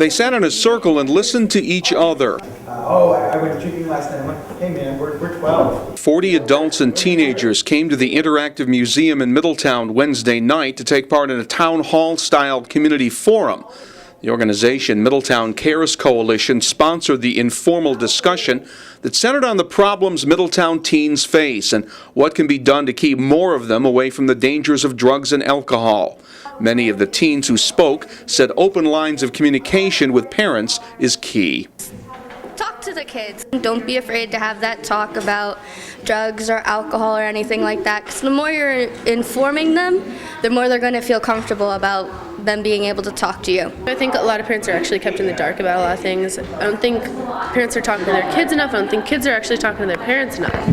They sat in a circle and listened to each other. I went drinking last night. I'm like, hey man, we're 12. 40 adults and teenagers came to the Interactive Museum in Middletown Wednesday night to take part in a town hall-style community forum. The organization Middletown Cares Coalition sponsored the informal discussion that centered on the problems Middletown teens face and what can be done to keep more of them away from the dangers of drugs and alcohol. Many of the teens who spoke said open lines of communication with parents is key. Talk to the kids. Don't be afraid to have that talk about drugs or alcohol or anything like that, because the more you're informing them, the more they're going to feel comfortable about them being able to talk to you. I think a lot of parents are actually kept in the dark about a lot of things. I don't think parents are talking to their kids enough. I don't think kids are actually talking to their parents enough.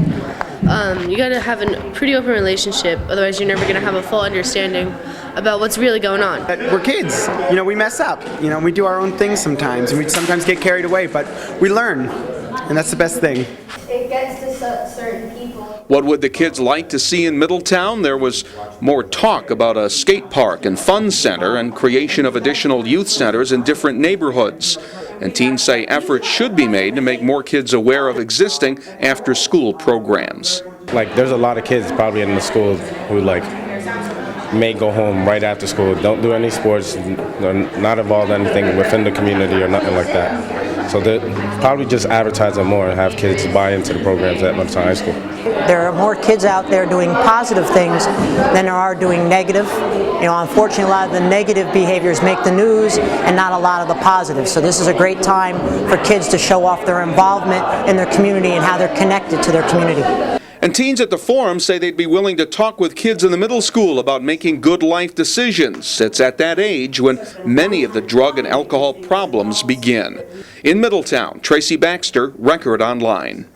You got to have a pretty open relationship, otherwise you're never going to have a full understanding about what's really going on. We're kids. We mess up. We do our own things sometimes, and we sometimes get carried away, but we learn, and that's the best thing. It gets to certain people. What would the kids like to see in Middletown? There was more talk about a skate park and fun center and creation of additional youth centers in different neighborhoods. And teens say efforts should be made to make more kids aware of existing after-school programs. There's a lot of kids probably in the school who may go home right after school, don't do any sports, they're not involved in anything within the community or nothing like that. So they probably just advertise them more and have kids buy into the programs at Middletown High School. There are more kids out there doing positive things than there are doing negative. Unfortunately, a lot of the negative behaviors make the news and not a lot of the positive. So this is a great time for kids to show off their involvement in their community and how they're connected to their community. And teens at the forum say they'd be willing to talk with kids in the middle school about making good life decisions. It's at that age when many of the drug and alcohol problems begin. In Middletown, Tracy Baxter, Record Online.